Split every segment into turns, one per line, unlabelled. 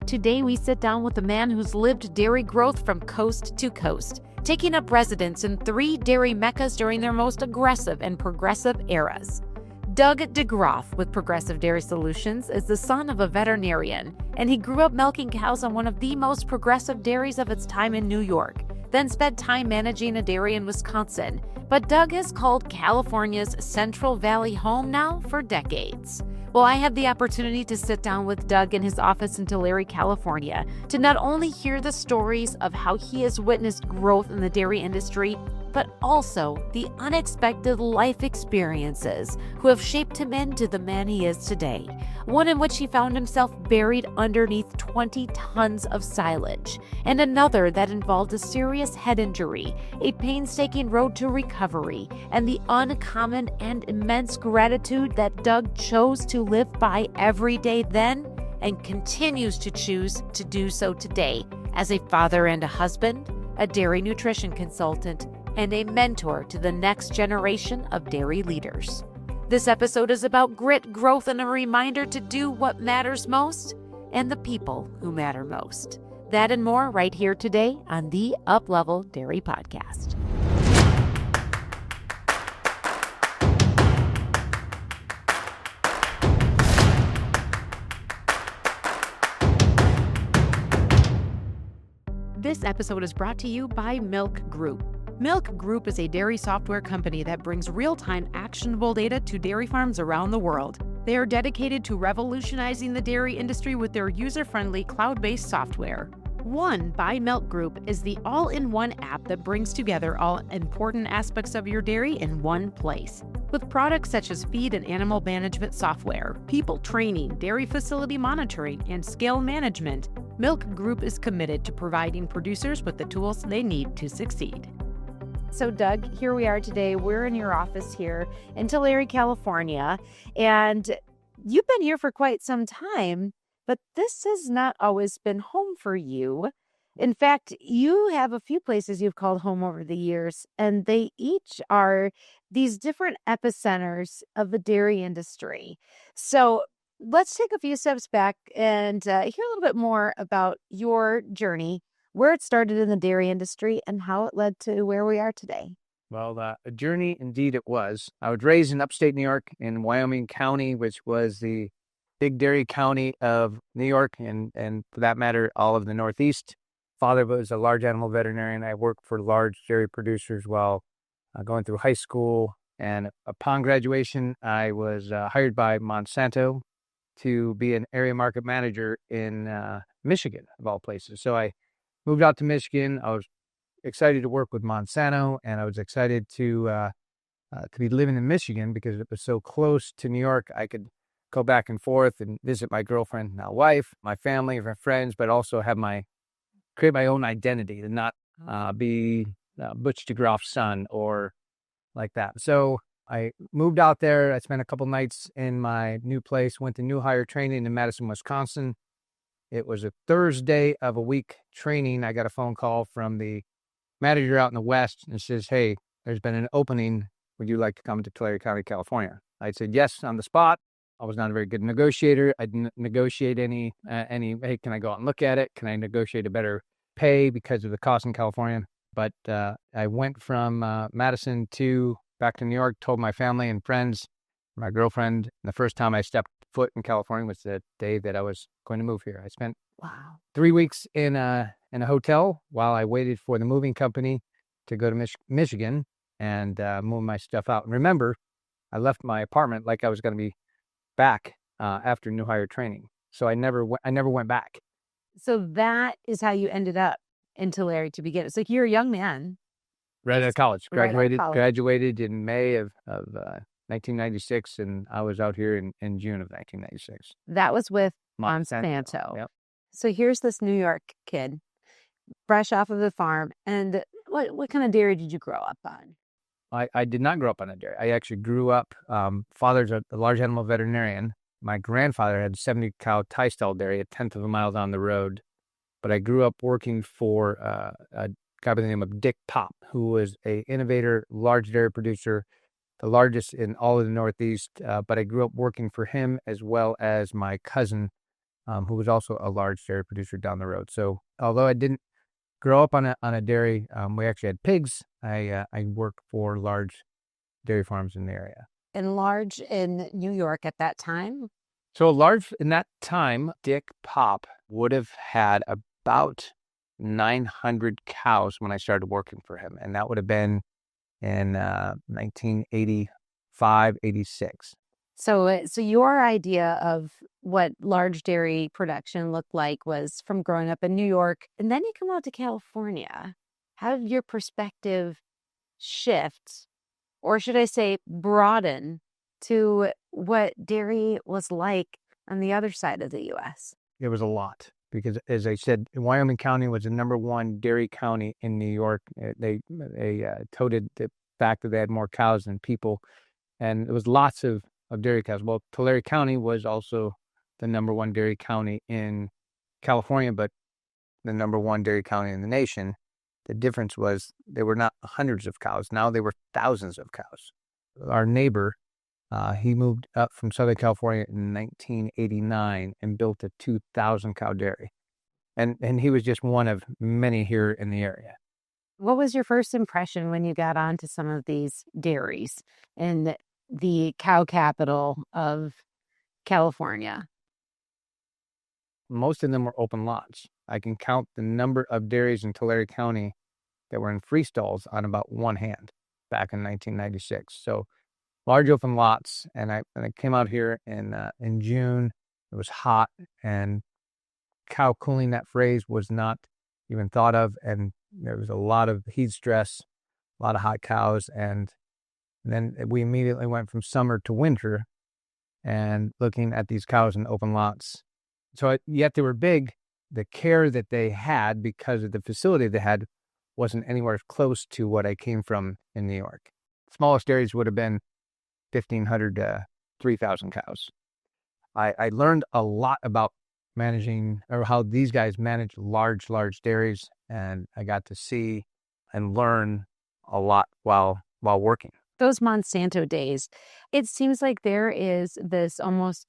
Today, we sit down with a man who's lived dairy growth from coast to coast, taking up residence in 3 dairy meccas during their most aggressive and progressive eras. Doug DeGroff with Progressive Dairy Solutions is the son of a veterinarian, and he grew up milking cows on one of the most progressive dairies of its time in New York, then spent time managing a dairy in Wisconsin. But Doug has called California's Central Valley home now for decades. Well, I had the opportunity to sit down with Doug in his office in Tulare, California, to not only hear the stories of how he has witnessed growth in the dairy industry, but also the unexpected life experiences who have shaped him into the man he is today. One in which he found himself buried underneath 20 tons of silage, and another that involved a serious head injury, a painstaking road to recovery, and the uncommon and immense gratitude that Doug chose to live by every day then and continues to choose to do so today as a father and a husband, a dairy nutrition consultant, and a mentor to the next generation of dairy leaders. This episode is about grit, growth, and a reminder to do what matters most and the people who matter most. That and more right here today on the Uplevel Dairy Podcast. This episode is brought to you by Milk Group. Milk Group is a dairy software company that brings real-time actionable data to dairy farms around the world. They are dedicated to revolutionizing the dairy industry with their user-friendly cloud-based software. One by Milk Group is the all-in-one app that brings together all important aspects of your dairy in one place. With products such as feed and animal management software, people training, dairy facility monitoring, and scale management, Milk Group is committed to providing producers with the tools they need to succeed. So Doug, here we are today. We're in your office here in Tulare, California, and you've been here for quite some time, but this has not always been home for you. In fact, you have a few places you've called home over the years, and they each are these different epicenters of the dairy industry. So let's take a few steps back and hear a little bit more about your journey, where it started in the dairy industry, and how it led to where we are today.
Well, a journey indeed it was. I was raised in upstate New York in Wyoming County, which was the big dairy county of New York, and for that matter, all of the Northeast. Father was a large animal veterinarian. I worked for large dairy producers while going through high school. And upon graduation, I was hired by Monsanto to be an area market manager in Michigan, of all places. So I moved out to Michigan. I was excited to work with Monsanto, and I was excited to be living in Michigan because it was so close to New York. I could go back and forth and visit my girlfriend, now wife, my family, my friends, but also create my own identity and not be Butch DeGroff's son or like that. So I moved out there. I spent a couple nights in my new place, went to new hire training in Madison, Wisconsin. It was a Thursday of a week training. I got a phone call from the manager out in the West and says, "Hey, there's been an opening. Would you like to come to Tulare County, California?" I said yes on the spot. I was not a very good negotiator. I didn't negotiate any, hey, can I go out and look at it? Can I negotiate a better pay because of the cost in California? But I went from Madison back to New York, told my family and friends, my girlfriend. And the first time I stepped foot in California was the day that I was going to move here. I spent 3 weeks in a hotel while I waited for the moving company to go to Michigan and move my stuff out. And remember, I left my apartment like I was going to be back after new hire training. So I never went back.
So that is how you ended up in Tulare to begin. It's like you're a young man.
Right out of college.
Right
Graduated in May of 1996, and I was out here in June of 1996.
That was with Monsanto.
Yep.
So here's this New York kid, fresh off of the farm. And what kind of dairy did you grow up on?
I did not grow up on a dairy. I actually grew up, father's a large animal veterinarian. My grandfather had 70 cow tie stall dairy a tenth of a mile down the road. But I grew up working for a guy by the name of Dick Pop, who was an innovator, large dairy producer, the largest in all of the Northeast. But I grew up working for him as well as my cousin, who was also a large dairy producer down the road. So although I didn't grow up on a dairy, we actually had pigs. I worked for large dairy farms in the area.
And large in New York at that time?
So large in that time, Dick Pop would have had about 900 cows when I started working for him. And that would have been in 1985, 86.
So your idea of what large dairy production looked like was from growing up in New York, and then you come out to California. How did your perspective shift, or should I say broaden, to what dairy was like on the other side of the U.S.?
It was a lot because, as I said, Wyoming County was the number one dairy county in New York. They touted the fact that they had more cows than people, and there was lots of dairy cows. Well, Tulare County was also the number one dairy county in California, but the number one dairy county in the nation. The difference was they were not hundreds of cows. Now they were thousands of cows. Our neighbor, he moved up from Southern California in 1989 and built a 2,000 cow dairy. And he was just one of many here in the area.
What was your first impression when you got onto some of these dairies in the cow capital of California?
Most of them were open lots. I can count the number of dairies in Tulare County that were in free stalls on about one hand back in 1996. So large open lots. And I came out here in June. It was hot, and cow cooling, that phrase was not even thought of. And there was a lot of heat stress, a lot of hot cows. And then we immediately went from summer to winter and looking at these cows in open lots. So yet they were big. The care that they had because of the facility they had wasn't anywhere close to what I came from in New York. Smallest dairies would have been 1,500 to 3,000 cows. I learned a lot about managing, or how these guys manage large dairies, and I got to see and learn a lot while working.
Those Monsanto days, it seems like there is this almost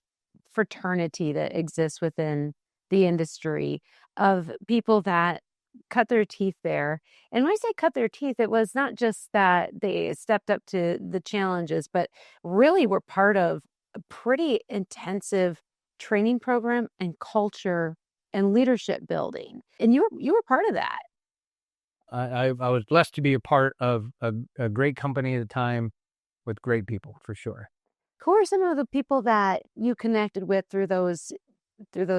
fraternity that exists within the industry of people that cut their teeth there. And when I say cut their teeth, it was not just that they stepped up to the challenges, but really were part of a pretty intensive training program and culture and leadership building. And you were part of that.
I was blessed to be a part of a great company at the time with great people, for sure.
Who are some of the people that you connected with through those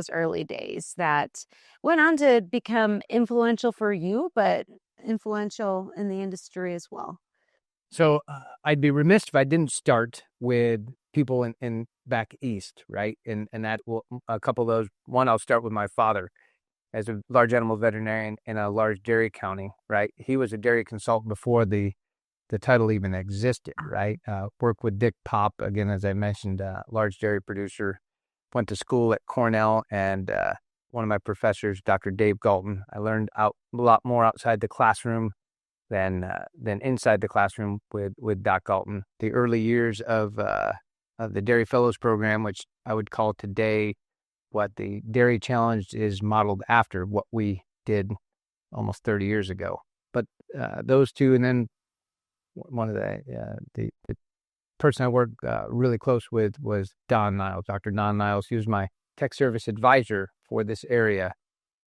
early days that went on to become influential for you, but influential in the industry as well?
So I'd be remiss if I didn't start with people in back east, right? And that will, a couple of those. One, I'll start with my father as a large animal veterinarian in a large dairy county, right? He was a dairy consultant before the title even existed, right? Worked with Dick Pop, again, as I mentioned, large dairy producer. Went to school at Cornell, and one of my professors, Dr. Dave Galton. I learned a lot more outside the classroom than inside the classroom with Doc Galton. The early years of the Dairy Fellows program, which I would call today what the Dairy Challenge is modeled after, what we did almost 30 years ago. But those two, and then one of the person I worked really close with was Don Niles, Dr. Don Niles. He was my tech service advisor for this area,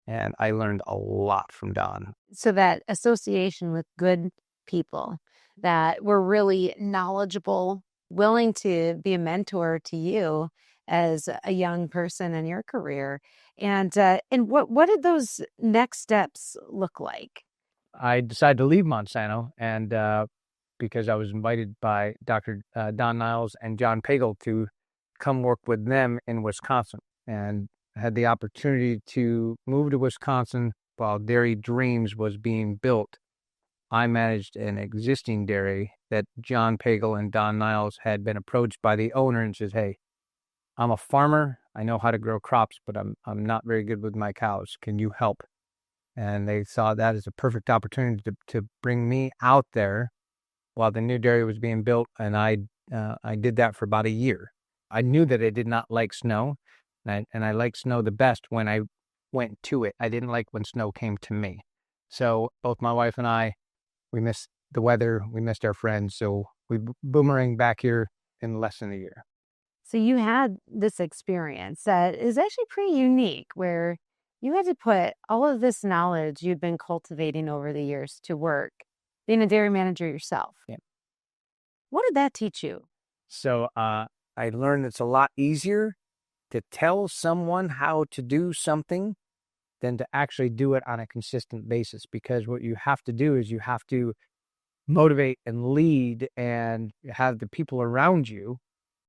and I learned a lot from Don.
So that association with good people that were really knowledgeable, willing to be a mentor to you as a young person in your career. And what did those next steps look like?
I decided to leave Monsanto, and because I was invited by Dr. Don Niles and John Pagel to come work with them in Wisconsin, and had the opportunity to move to Wisconsin while Dairy Dreams was being built. I managed an existing dairy that John Pagel and Don Niles had been approached by the owner and says, "Hey, I'm a farmer. I know how to grow crops, but I'm not very good with my cows. Can you help?" And they saw that as a perfect opportunity to bring me out there while the new dairy was being built, and I did that for about a year. I knew that I did not like snow. And I like snow the best when I went to it. I didn't like when snow came to me. So both my wife and I, we missed the weather, we missed our friends, so we boomerang back here in less than a year.
So you had this experience that is actually pretty unique where you had to put all of this knowledge you'd been cultivating over the years to work, being a dairy manager yourself.
Yeah.
What did that teach you?
So I learned it's a lot easier to tell someone how to do something than to actually do it on a consistent basis, because what you have to do is you have to motivate and lead and have the people around you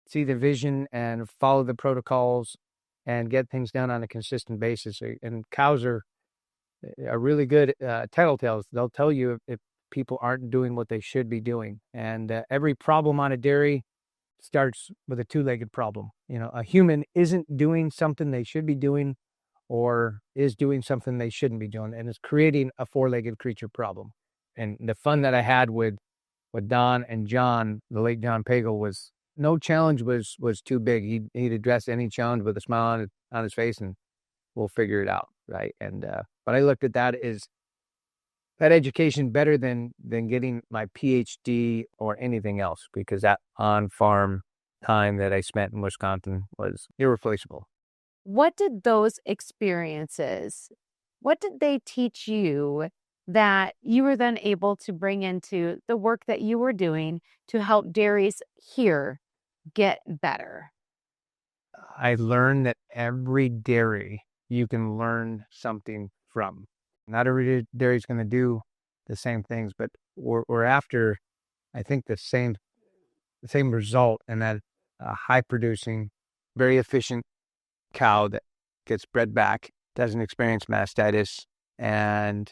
see the vision and follow the protocols and get things done on a consistent basis. And cows are really good tattletales. They'll tell you if people aren't doing what they should be doing. And every problem on a dairy starts with a two-legged problem. A human isn't doing something they should be doing or is doing something they shouldn't be doing, and it's creating a four-legged creature problem. And the fun that I had with Don and John, the late John Pagel, was no challenge was too big. He'd address any challenge with a smile on his face, and we'll figure it out, right? And but I looked at that as that education better than getting my PhD or anything else, because that on-farm time that I spent in Wisconsin was irreplaceable.
What did those experiences, what did they teach you that you were then able to bring into the work that you were doing to help dairies here get better?
I learned that every dairy you can learn something from. Not every dairy is going to do the same things, but we're after, I think, the same result, and that high producing, very efficient cow that gets bred back, doesn't experience mastitis, and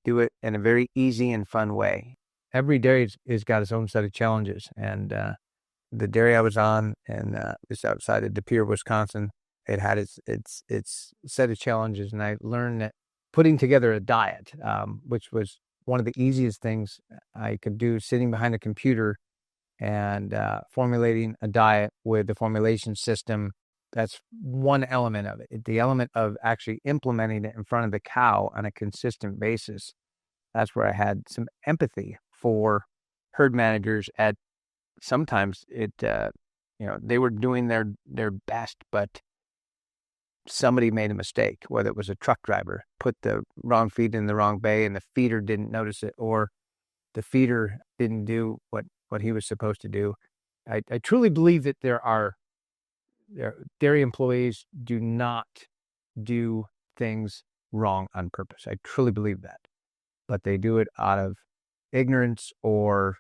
do it in a very easy and fun way. Every dairy has got its own set of challenges, and the dairy I was on, and just outside of De Pere, Wisconsin, it had its set of challenges, and I learned that putting together a diet, which was one of the easiest things I could do, sitting behind a computer and formulating a diet with the formulation system. That's one element of it. The element of actually implementing it in front of the cow on a consistent basis, that's where I had some empathy for herd managers. At sometimes they were doing their best, but somebody made a mistake, whether it was a truck driver put the wrong feed in the wrong bay and the feeder didn't notice it, or the feeder didn't do what he was supposed to do. I truly believe that dairy employees do not do things wrong on purpose. I truly believe that, but they do it out of ignorance or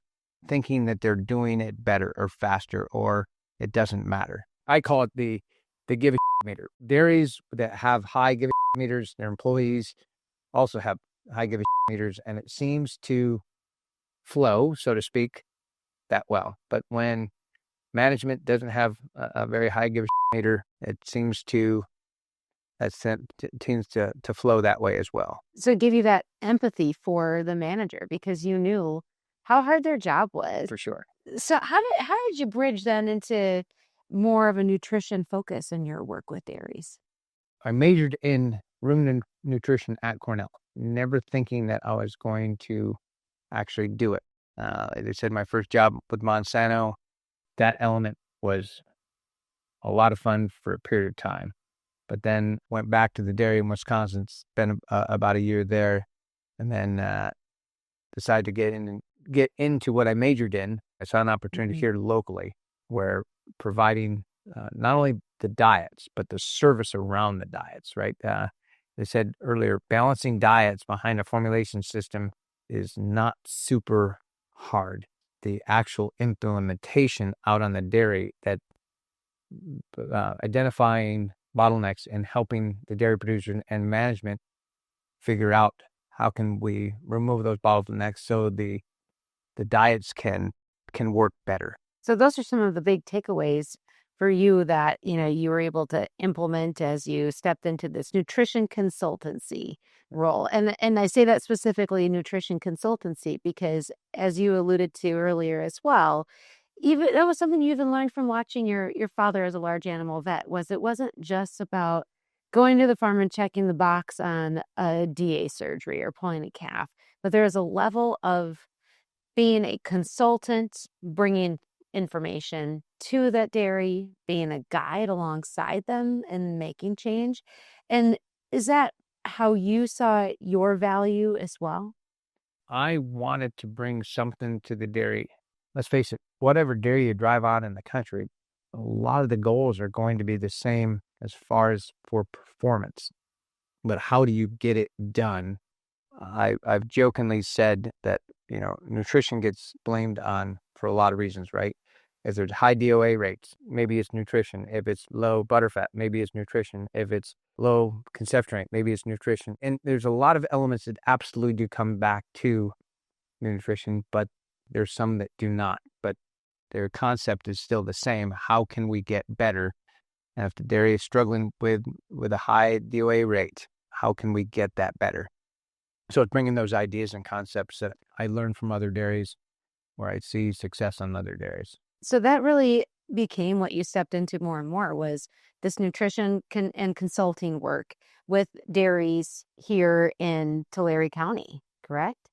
thinking that they're doing it better or faster, or it doesn't matter. I call it the give a meter. Dairies that have high give a meters, their employees also have high give a meters, and it seems to flow, so to speak, that well. But when management doesn't have a very high give a meter, it seems to flow that way as well.
So it gave you that empathy for the manager because you knew how hard their job was.
For sure.
So how did you bridge then into more of a nutrition focus in your work with dairies?
I majored in ruminant nutrition at Cornell, never thinking that I was going to actually do it. They said my first job with Monsanto, that element was a lot of fun for a period of time, but then went back to the dairy in Wisconsin, spent about a year there, and then decided to get into what I majored in. I saw an opportunity here locally where providing not only the diets, but the service around the diets, right? They said earlier, balancing diets behind a formulation system is not super hard. The actual implementation out on the dairy, that identifying bottlenecks and helping the dairy producer and management figure out how can we remove those bottlenecks so the diets can work better.
So those are some of the big takeaways for you that, you were able to implement as you stepped into this nutrition consultancy role. And I say that specifically nutrition consultancy because, as you alluded to earlier as well, even that was something you even learned from watching your father as a large animal vet, it wasn't just about going to the farm and checking the box on a DA surgery or pulling a calf, but there is a level of being a consultant, bringing information to that dairy, being a guide alongside them and making change. And is that how you saw your value as well?
I wanted to bring something to the dairy. Let's face it, whatever dairy you drive on in the country, a lot of the goals are going to be the same as far as for performance. But how do you get it done? I've jokingly said that, nutrition gets blamed on for a lot of reasons, right? If there's high DOA rates, maybe it's nutrition. If it's low butterfat, maybe it's nutrition. If it's low conception rate, maybe it's nutrition. And there's a lot of elements that absolutely do come back to nutrition, but there's some that do not. But their concept is still the same. How can we get better? And if the dairy is struggling with a high DOA rate, how can we get that better? So it's bringing those ideas and concepts that I learned from other dairies where I see success on other dairies.
So that really became what you stepped into more and more, was this nutrition and consulting work with dairies here in Tulare County, correct?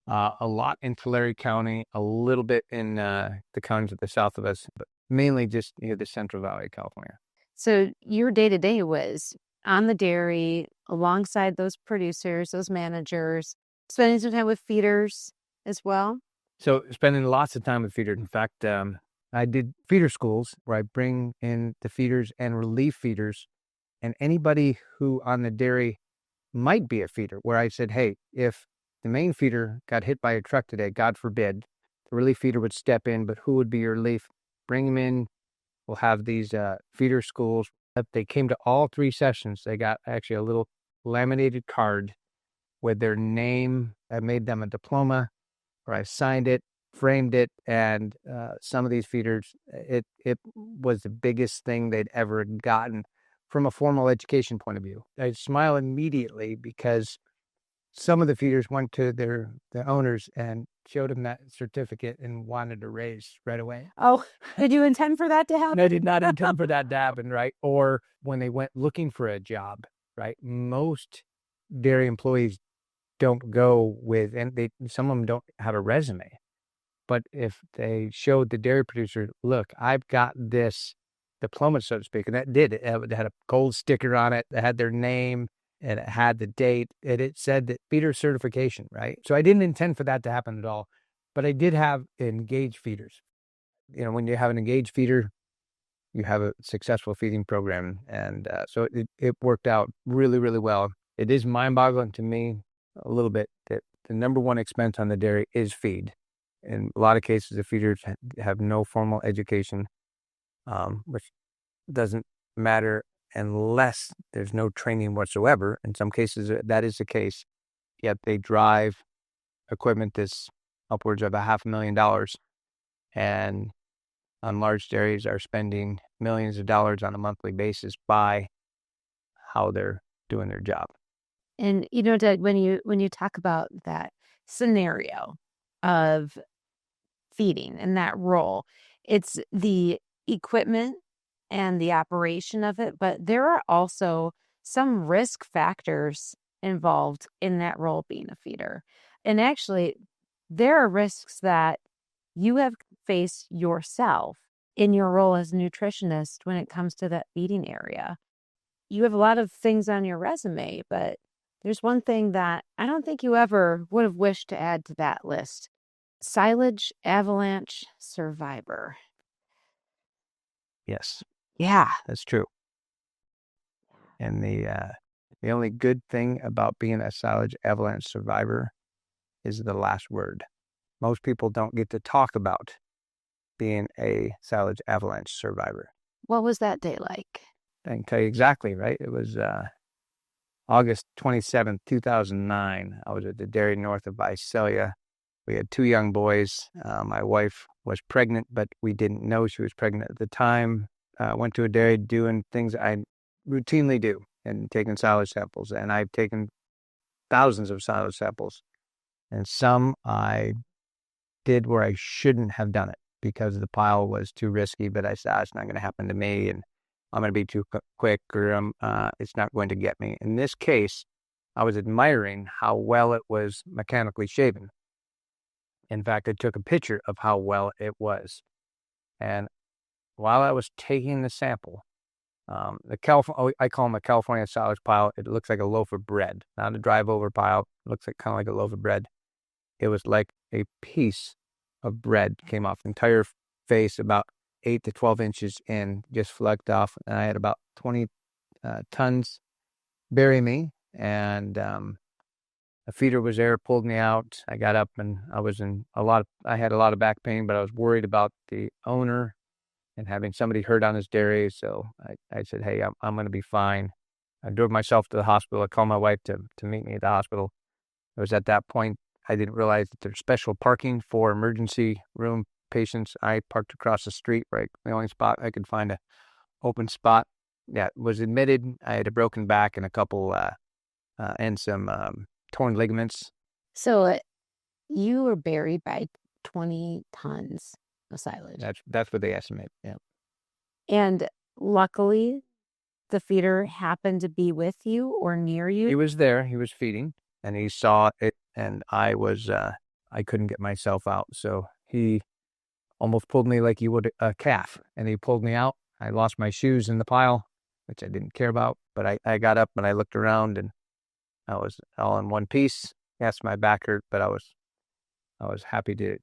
A lot in Tulare County, a little bit in the counties to the south of us, but mainly just the Central Valley of California.
So your day-to-day was on the dairy alongside those producers, those managers, spending some time with feeders as well?
So spending lots of time with feeders. In fact, I did feeder schools where I bring in the feeders and relief feeders and anybody who on the dairy might be a feeder, where I said, hey, if the main feeder got hit by a truck today, God forbid, the relief feeder would step in, but who would be your relief? Bring them in. We'll have these feeder schools. They came to all 3 sessions. They got actually a little laminated card with their name. I made them a diploma, or I signed it, framed it, and some of these feeders, it was the biggest thing they'd ever gotten from a formal education point of view. I'd smile immediately because some of the feeders went to the owners and showed them that certificate and wanted to raise right away.
Oh, did you intend for that to happen?
I did not intend for that to happen, right? Or when they went looking for a job, right? Most dairy employees don't go with, and some of them don't have a resume. But if they showed the dairy producer, look, I've got this diploma, so to speak, and that did. It had a gold sticker on it. It had their name, and it had the date, and it said that feeder certification, right? So I didn't intend for that to happen at all, but I did have engaged feeders. When you have an engaged feeder, you have a successful feeding program, and so it worked out really, really well. It is mind-boggling to me a little bit that the number one expense on the dairy is feed. In a lot of cases, the feeders have no formal education, which doesn't matter unless there's no training whatsoever. In some cases, that is the case. Yet they drive equipment that's upwards of $500,000, and on large dairies are spending millions of dollars on a monthly basis by how they're doing their job.
And Doug, when you talk about that scenario of feeding and that role, it's the equipment and the operation of it, but there are also some risk factors involved in that role, being a feeder. And actually, there are risks that you have faced yourself in your role as a nutritionist when it comes to that feeding area. You have a lot of things on your resume, but there's one thing that I don't think you ever would have wished to add to that list. Silage Avalanche survivor.
Yes.
Yeah.
That's true. And the only good thing about being a silage avalanche survivor is the last word. Most people don't get to talk about being a silage avalanche survivor.
What was that day like?
I can tell you exactly, right? It was August 27th, 2009. I was at the dairy north of Visalia. We had 2 young boys. My wife was pregnant, but we didn't know she was pregnant at the time. Went to a dairy doing things I routinely do and taking silage samples. And I've taken thousands of silage samples. And some I did where I shouldn't have done it. because the pile was too risky. But I said, it's not going to happen to me, and I'm going to be too quick, or it's not going to get me. In this case, I was admiring how well it was mechanically shaven. In fact, I took a picture of how well it was. And while I was taking the sample, I call them a California silage pile. It looks like a loaf of bread, not a drive-over pile. It looks like kind of like a loaf of bread. It was like a piece of bread came off the entire face, about 8 to 12 inches in, just flecked off. And I had about 20 tons bury me, and a feeder was there, pulled me out. I got up, and I had a lot of back pain, but I was worried about the owner and having somebody hurt on his dairy. So I said, hey, I'm going to be fine. I drove myself to the hospital. I called my wife to meet me at the hospital. It was at that point I didn't realize that there's special parking for emergency room patients. I parked across the street, right, the only spot I could find a open spot. Yeah, was admitted. I had a broken back and a couple and some torn ligaments.
So you were buried by 20 tons of silage.
That's what they estimate. Yeah.
And luckily, the feeder happened to be with you or near you.
He was there. He was feeding, and he saw it. And I couldn't get myself out. So he almost pulled me like you would a calf, and he pulled me out. I lost my shoes in the pile, which I didn't care about. But I got up and I looked around, and I was all in one piece. Yes, my back hurt, but I was happy to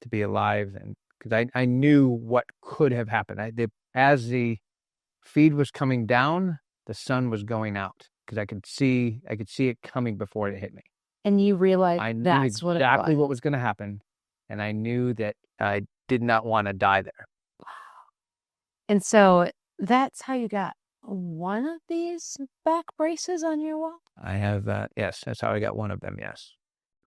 be alive, and because I knew what could have happened. As the feed was coming down, the sun was going out, because I could see it coming before it hit me.
And you realized
I knew
that's
exactly what was going to happen, and I knew that I did not want to die there.
Wow. And so that's how you got one of these back braces on your wall?
I have, yes, that's how I got one of them, yes.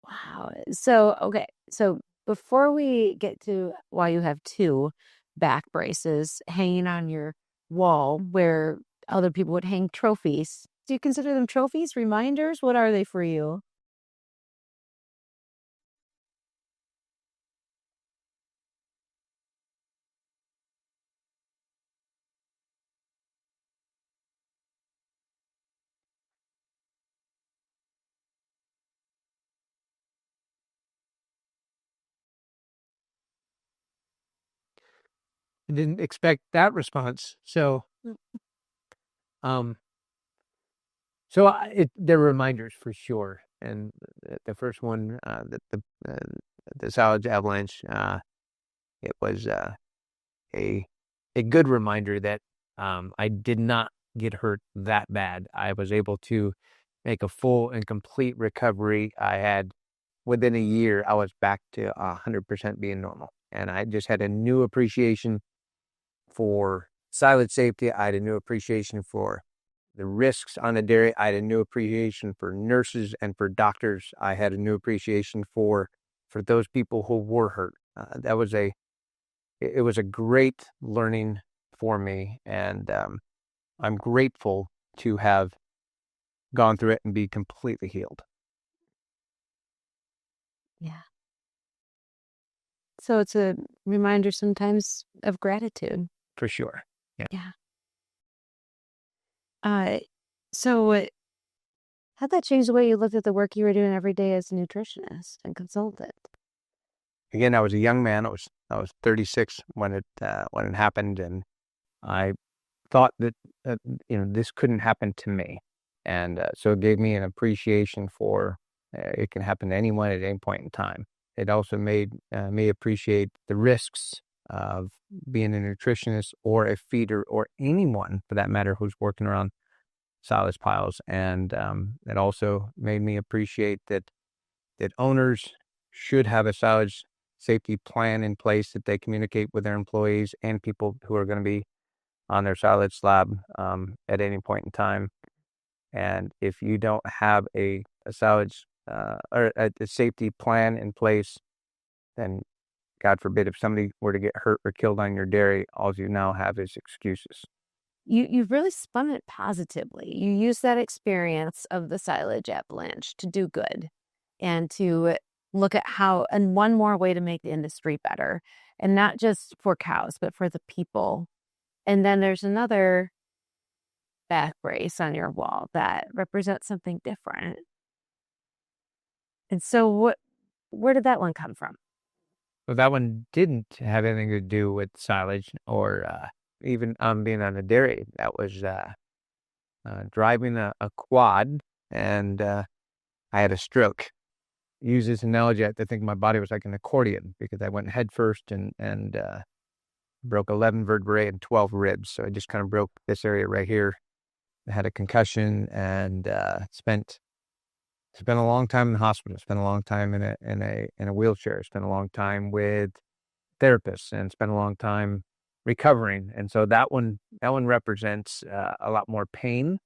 Wow. So, okay. So before we get to why you have two back braces hanging on your wall where other people would hang trophies, do you consider them trophies, reminders? What are they for you?
I didn't expect that response. So, they're reminders for sure. And the first one, the Silage Avalanche, it was a good reminder that I did not get hurt that bad. I was able to make a full and complete recovery. Within a year, I was back to 100% being normal. And I just had a new appreciation for silage safety. I had a new appreciation for the risks on the dairy. I had a new appreciation for nurses and for doctors. I had a new appreciation for those people who were hurt. It was a great learning for me, and I'm grateful to have gone through it and be completely healed.
Yeah. So it's a reminder sometimes of gratitude.
For sure.
Yeah. So how'd that change the way you looked at the work you were doing every day as a nutritionist and consultant?
Again, I was a young man. I was 36 when it happened, and I thought that this couldn't happen to me, and so it gave me an appreciation for it can happen to anyone at any point in time. It also made me appreciate the risks of being a nutritionist or a feeder or anyone for that matter who's working around silage piles, and it also made me appreciate that owners should have a silage safety plan in place that they communicate with their employees and people who are going to be on their silage slab at any point in time. And if you don't have a silage or a safety plan in place, then God forbid if somebody were to get hurt or killed on your dairy, all you now have is excuses.
You've really spun it positively. You use that experience of the silage avalanche to do good and to look at how, and one more way to make the industry better, and not just for cows, but for the people. And then there's another back brace on your wall that represents something different. And so where did that one come from?
Well, that one didn't have anything to do with silage or even being on a dairy. That was driving a quad, and I had a stroke. Use this analogy, I think my body was like an accordion because I went head first and broke 11 vertebrae and 12 ribs. So I just kind of broke this area right here. I had a concussion and spent a long time in the hospital. Spent a long time in a wheelchair. Spent a long time with therapists and spent a long time recovering. And so that one represents a lot more pain.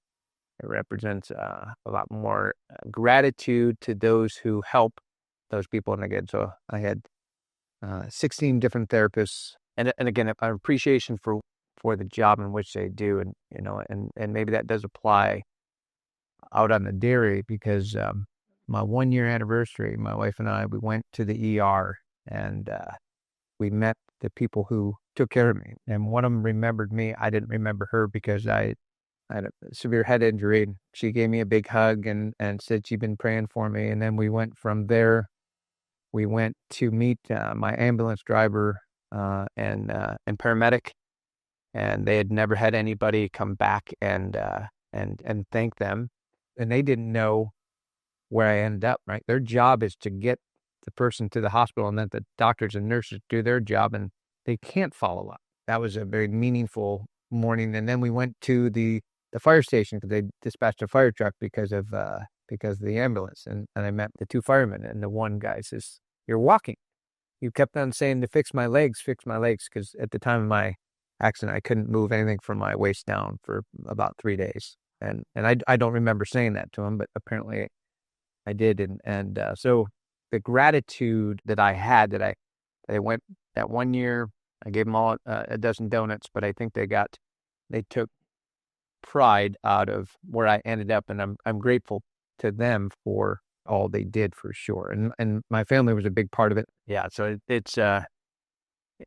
It represents a lot more gratitude to those who help those people. And again, so I had 16 different therapists, and again, an appreciation for the job in which they do, and and maybe that does apply out on the dairy because my 1-year anniversary, my wife and I, we went to the ER and we met the people who took care of me, and one of them remembered me. I didn't remember her because I had a severe head injury. She gave me a big hug and said she'd been praying for me. And then we went from there. We went to meet my ambulance driver and paramedic, and they had never had anybody come back and thank them. And they didn't know where I ended up, right? Their job is to get the person to the hospital, and then the doctors and nurses do their job, and they can't follow up. That was a very meaningful morning. And then we went to the fire station because they dispatched a fire truck because of the ambulance. And I met the 2 firemen, and the one guy says, "You're walking." You kept on saying to fix my legs, because at the time of my accident, I couldn't move anything from my waist down for about 3 days. And I don't remember saying that to him, but apparently I did. And so the gratitude that I had that I went that 1 year, I gave them all a dozen donuts, but I think they took pride out of where I ended up, and I'm grateful to them for all they did for sure. And my family was a big part of it. Yeah, so it's an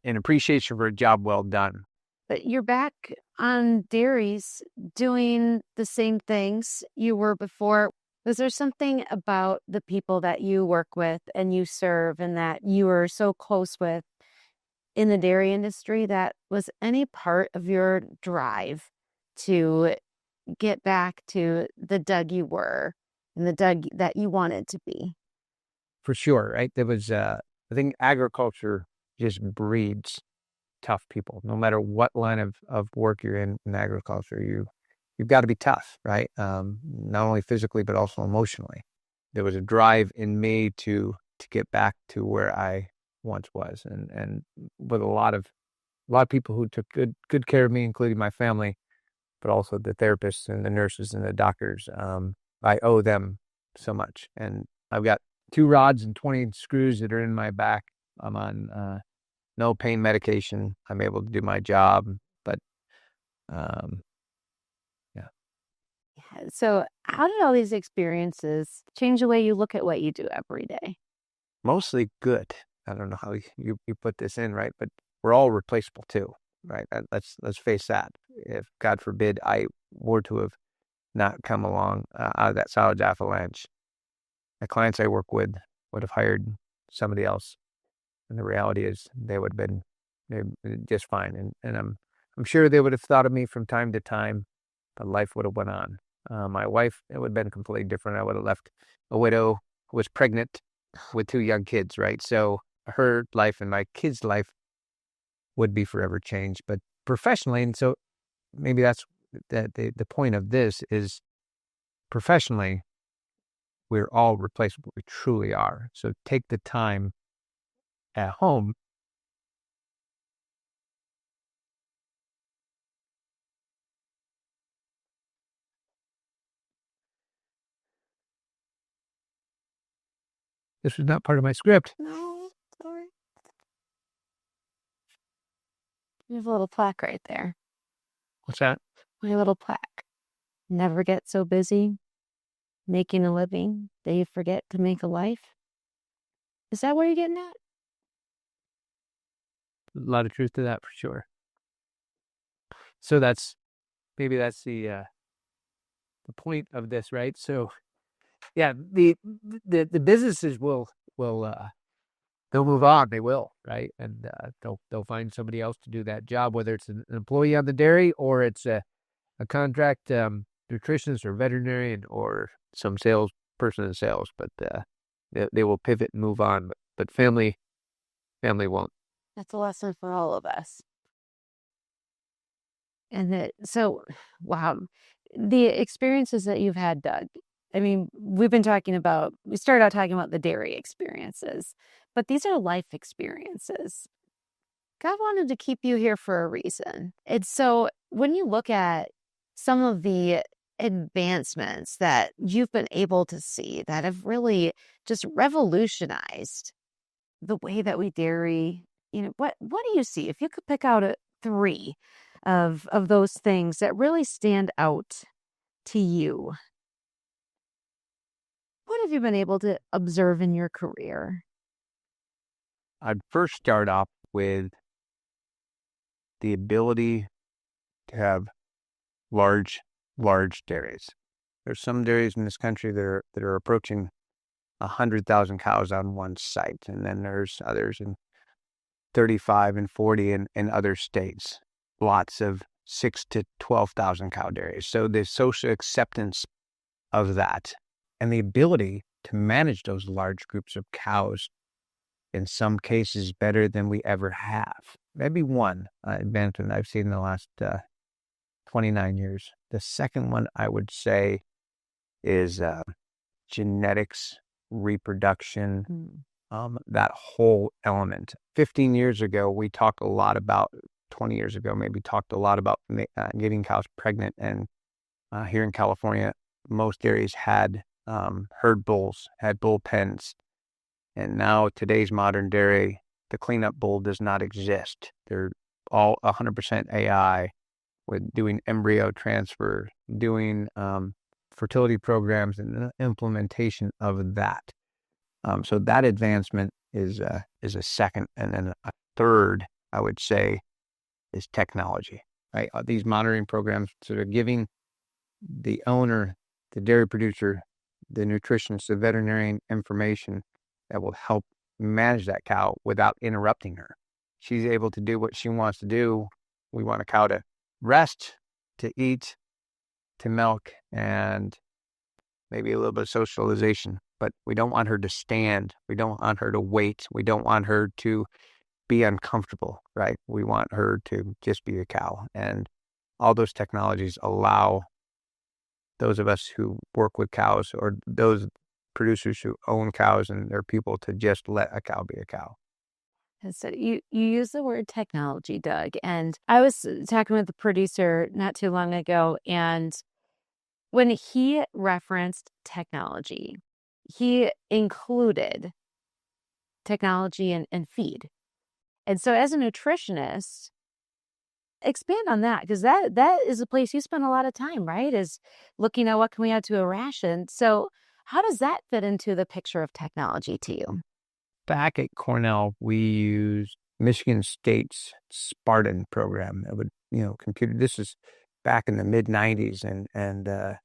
appreciation for a job well done.
But you're back on dairies doing the same things you were before. Was there something about the people that you work with and you serve and that you were so close with in the dairy industry that was any part of your drive to get back to the Doug you were and the Doug that you wanted to be?
For sure, right? There was, I think agriculture just breeds tough people. No matter what line of work you're in agriculture, you've got to be tough, right? Not only physically, but also emotionally. There was a drive in me to get back to where I once was. And with a lot of people who took good care of me, including my family, but also the therapists and the nurses and the doctors. I owe them so much. And I've got 2 rods and 20 screws that are in my back. I'm on no pain medication. I'm able to do my job, but yeah.
So how did all these experiences change the way you look at what you do every day?
Mostly good. I don't know how you put this in, right? But we're all replaceable too, right? Let's face that. If God forbid I were to have not come along out of that Silage Avalanche, the clients I work with would have hired somebody else, and the reality is they would have been just fine. And I'm sure they would have thought of me from time to time, but life would have went on. My wife, it would have been completely different. I would have left a widow who was pregnant with 2 young kids, right? So her life and my kids' life would be forever changed. But professionally, and so maybe that's the point of this is professionally, we're all replaceable. We truly are. So take the time at home. This was not part of my script.
No, sorry. You have a little plaque right there.
What's that?
My little plaque. Never get so busy making a living that you forget to make a life. Is that what you're getting at?
A lot of truth to that for sure. So maybe that's the point of this, right? So yeah, the businesses will they'll move on. They will, right? And they'll find somebody else to do that job, whether it's an employee on the dairy or it's a contract nutritionist or veterinarian or some sales person in sales. But they will pivot and move on. But family won't.
That's a lesson for all of us. And wow, the experiences that you've had, Doug. I mean, we started out talking about the dairy experiences, but these are life experiences. God wanted to keep you here for a reason. And so when you look at some of the advancements that you've been able to see that have really just revolutionized the way that we dairy, what do you see? If you could pick out three of those things that really stand out to you, what have you been able to observe in your career?
I'd first start off with the ability to have large dairies. There's some dairies in this country that are approaching 100,000 cows on one site, and then there's others in 35 and 40 in other states. Lots of 6,000 to 12,000 cow dairies. So the social acceptance of that and the ability to manage those large groups of cows, in some cases, better than we ever have. That'd be one advancement I've seen in the last 29 years. The second one I would say is genetics, reproduction, that whole element. 15 years ago, 20 years ago, maybe talked a lot about getting cows pregnant. And here in California, most dairies had herd bulls, had bull pens. And now today's modern dairy, the cleanup bull does not exist. They're all 100% AI with doing embryo transfer, doing fertility programs and implementation of that. So that advancement is a second. And then a third, I would say, is technology, right? These monitoring programs sort of giving the owner, the dairy producer, the nutritionist, the veterinarian information that will help manage that cow without interrupting her. She's able to do what she wants to do. We want a cow to rest, to eat, to milk, and maybe a little bit of socialization. But we don't want her to stand. We don't want her to wait. We don't want her to be uncomfortable, right? We want her to just be a cow. And all those technologies allow those of us who work with cows or those producers who own cows and their people to just let a cow be a cow.
So you use the word technology, Doug, and I was talking with the producer not too long ago, and when he referenced technology, he included technology and feed. And so as a nutritionist, expand on that, because that is a place you spend a lot of time, right? Is looking at what can we add to a ration. So how does that fit into the picture of technology to you?
Back at Cornell, we used Michigan State's Spartan program. It would, this is back in the mid 90s, and the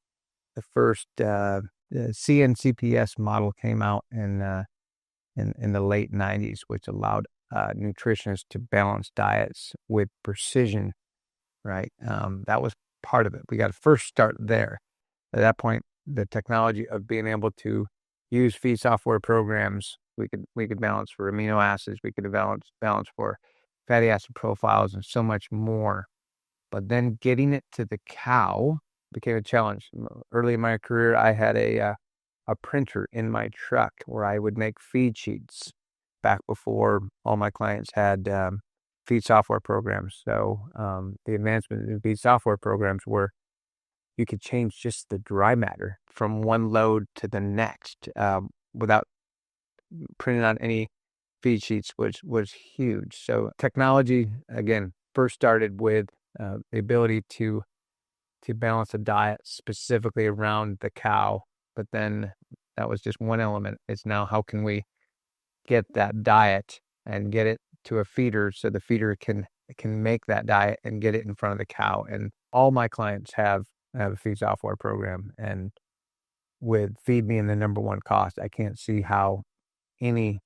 first the CNCPS model came out in the late 90s, which allowed nutritionists to balance diets with precision, right? That was part of it. We got to first start there. At that point, the technology of being able to use feed software programs, we could balance for amino acids, we could balance for fatty acid profiles and so much more. But then getting it to the cow became a challenge. Early in my career, I had a printer in my truck where I would make feed sheets back before all my clients had feed software programs. So the advancement in feed software programs were you could change just the dry matter from one load to the next without printing on any feed sheets, which was huge. So technology, again, first started with the ability to balance a diet specifically around the cow, but then that was just one element. It's now how can we get that diet and get it to a feeder so the feeder can make that diet and get it in front of the cow. And all my clients have a feed software program, and with feed being the number one cost, I can't see how any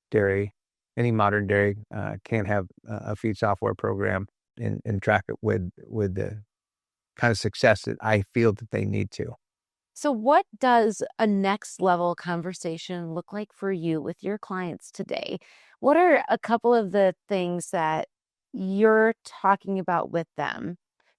modern dairy can have a feed software program and track it with the kind of success that I feel that they need to.
So what does a next level conversation look like for you with your clients today? What are a couple of the things that you're talking about with them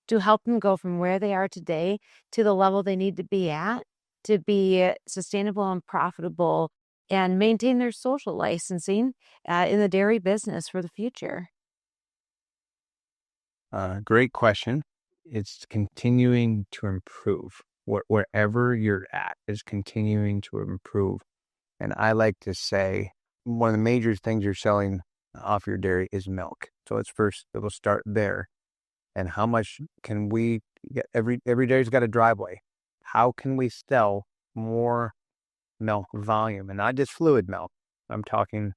to help them go from where they are today to the level they need to be at to be sustainable and profitable and maintain their social licensing in the dairy business for the future?
Great question. It's continuing to improve. Wherever you're at is continuing to improve. And I like to say one of the major things you're selling off your dairy is milk. So it'll start there. And how much can we get? Every dairy's got a driveway. How can we sell more milk volume, and not just fluid milk? I'm talking,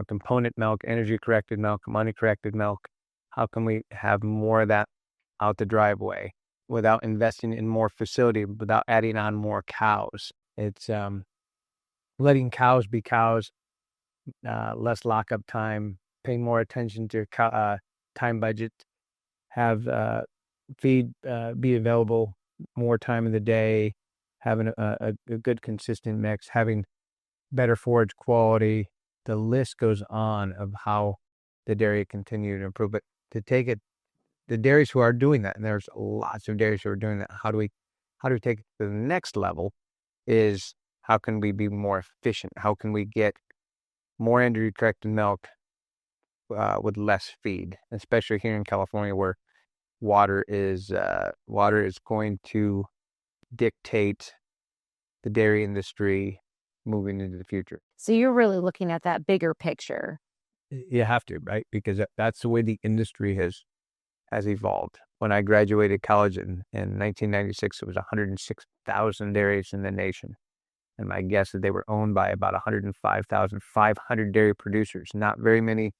component milk, energy corrected milk, money corrected milk. How can we have more of that out the driveway without investing in more facility, without adding on more cows? It's letting cows be cows, less lockup time, paying more attention to time budget, have feed be available more time of the day, having a good consistent mix, having better forage quality. The list goes on of how the dairy continue to improve. But to take it, the dairies who are doing that, and there's lots of dairies who are doing that, how do we take it to the next level is how can we be more efficient? How can we get more energy corrected milk with less feed, especially here in California where water is going to dictate the dairy industry moving into the future.
So you're really looking at that bigger picture.
You have to, right? Because that's the way the industry has evolved. When I graduated college in 1996, it was 106,000 dairies in the nation. And my guess is they were owned by about 105,500 dairy producers, not very many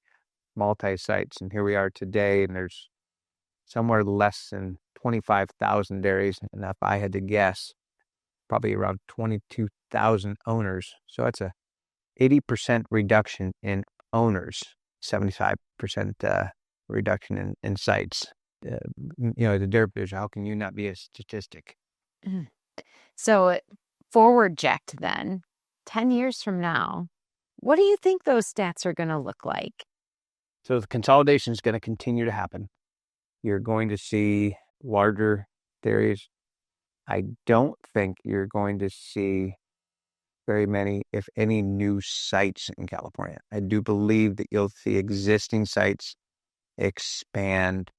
multi-sites. And here we are today, and there's somewhere less than 25,000 dairies. And if I had to guess, probably around 22,000 owners. So that's a 80% reduction in owners, 75% reduction in sites. The dairy producer, how can you not be a statistic?
Mhm. So forward project then, 10 years from now, what do you think those stats are going to look like?
So the consolidation is going to continue to happen. You're going to see larger dairies. I don't think you're going to see very many, if any, new sites in California. I do believe that you'll see existing sites expand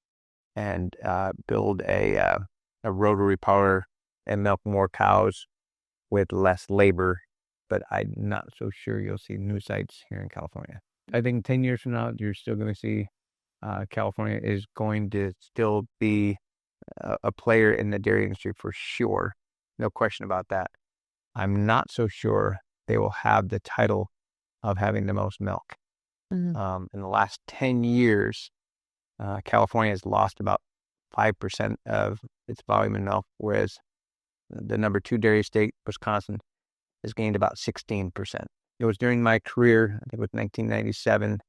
and build a rotary power and milk more cows with less labor, but I'm not so sure you'll see new sites here in California. I think 10 years from now, you're still going to see California is going to still be a player in the dairy industry for sure. No question about that. I'm not so sure they will have the title of having the most milk.
Mhm.
In the last 10 years, California has lost about 5% of its volume in milk, whereas the number 2 dairy state, Wisconsin, has gained about 16%. It was during my career, I think it was 1997,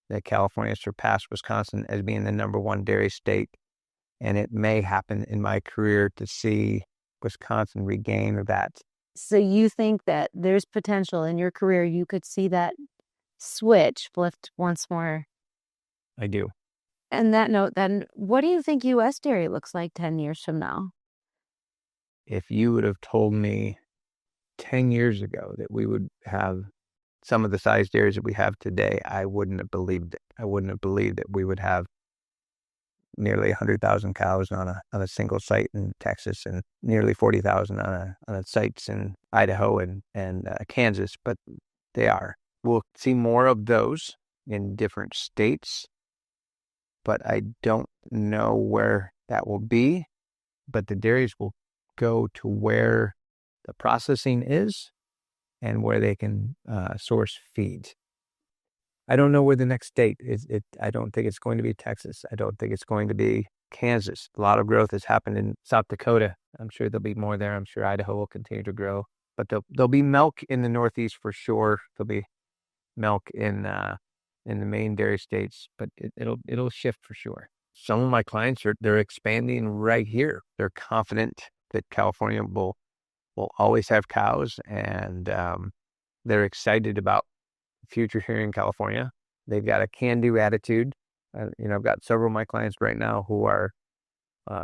that California surpassed Wisconsin as being the number 1 dairy state. And it may happen in my career to see Wisconsin regain that.
So you think that there's potential in your career, you could see that switch flipped once more?
I do.
And that note, then, what do you think U.S. dairy looks like 10 years from now?
If you would have told me 10 years ago that we would have some of the size dairies that we have today, I wouldn't have believed it. I wouldn't have believed that we would have nearly 100,000 cows on a single site in Texas and nearly 40,000 on a sites in Idaho and Kansas, but they are. We'll see more of those in different states, but I don't know where that will be. But the dairies will go to where the processing is and where they can source feed. I don't know where the next state is. I don't think it's going to be Texas. I don't think it's going to be Kansas. A lot of growth has happened in South Dakota. I'm sure there'll be more there. I'm sure Idaho will continue to grow. But there'll be milk in the Northeast for sure. There'll be milk in the main dairy states, but it'll shift for sure. Some of my clients they're expanding right here. They're confident that California will always have cows, and they're excited about the future here in California. They've got a can-do attitude. I've got several of my clients right now who are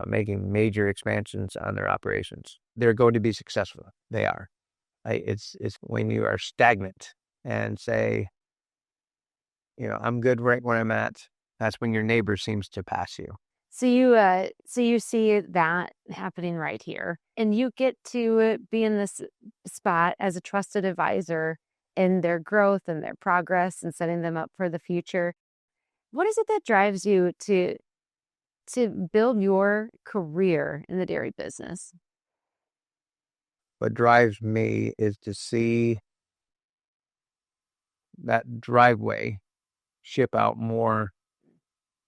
making major expansions on their operations. They're going to be successful. They are. It's when you are stagnant and say, I'm good right where I'm at. That's when your neighbor seems to pass you.
So you see that happening right here, and you get to be in this spot as a trusted advisor in their growth and their progress and setting them up for the future. What is it that drives you to build your career in the dairy business?
What drives me is to see that driveway ship out more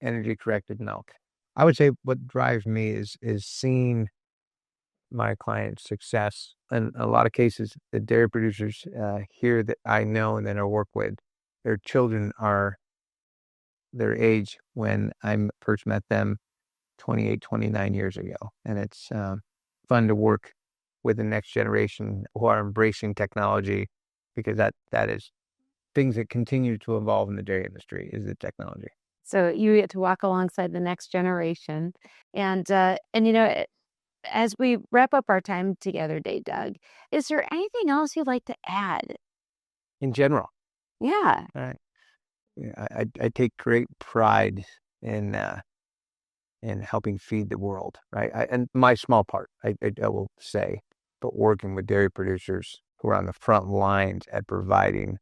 energy-corrected milk. I would say what drives me is seeing my clients' success. In a lot of cases, the dairy producers here that I know and that I work with, their children are their age when I first met them 28, 29 years ago. And it's fun to work with the next generation who are embracing technology, because that is things that continue to evolve in the dairy industry is the technology.
So you get to walk alongside the next generation. And as we wrap up our time together today, Doug, is there anything else you'd like to add?
In general.
Yeah.
I take great pride in helping feed the world, right? And my small part, I will say, but working with dairy producers who are on the front lines at providing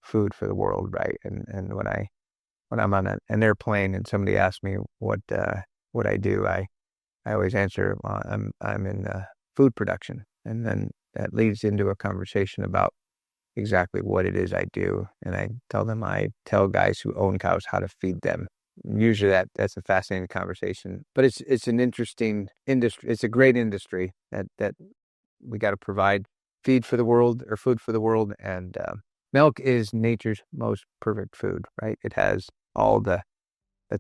food for the world, right? And when I'm on an airplane and somebody asks me what I do, I always answer, well, I'm in food production, and then that leads into a conversation about exactly what it is I do, and I tell them I tell guys who own cows how to feed them. Usually that's a fascinating conversation, but it's an interesting industry. It's a great industry that we got to provide food for the world, and milk is nature's most perfect food, right? It has all the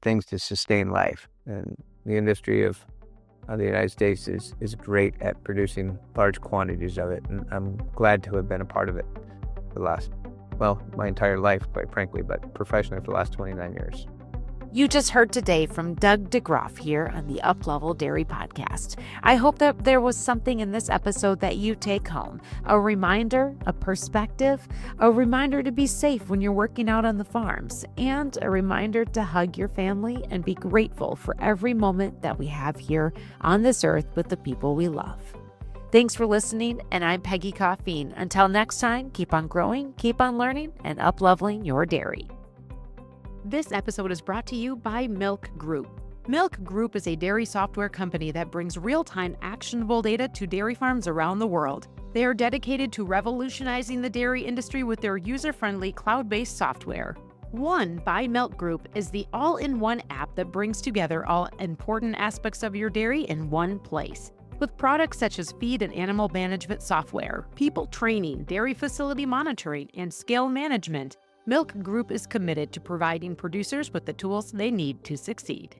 things to sustain life, and the industry of the United States is great at producing large quantities of it, and I'm glad to have been a part of it my entire life, quite frankly, but professionally for the last 29 years.
You just heard today from Doug DeGroff here on the Uplevel Dairy Podcast. I hope that there was something in this episode that you take home, a reminder, a perspective, a reminder to be safe when you're working out on the farms, and a reminder to hug your family and be grateful for every moment that we have here on this earth with the people we love. Thanks for listening, and I'm Peggy Coffeen. Until next time, keep on growing, keep on learning, and up-leveling your dairy.
This episode is brought to you by Milk Group. Milk Group is a dairy software company that brings real-time actionable data to dairy farms around the world. They are dedicated to revolutionizing the dairy industry with their user-friendly cloud-based software. One by Milk Group is the all-in-one app that brings together all important aspects of your dairy in one place. With products such as feed and animal management software, people training, dairy facility monitoring, and scale management, Milk Group is committed to providing producers with the tools they need to succeed.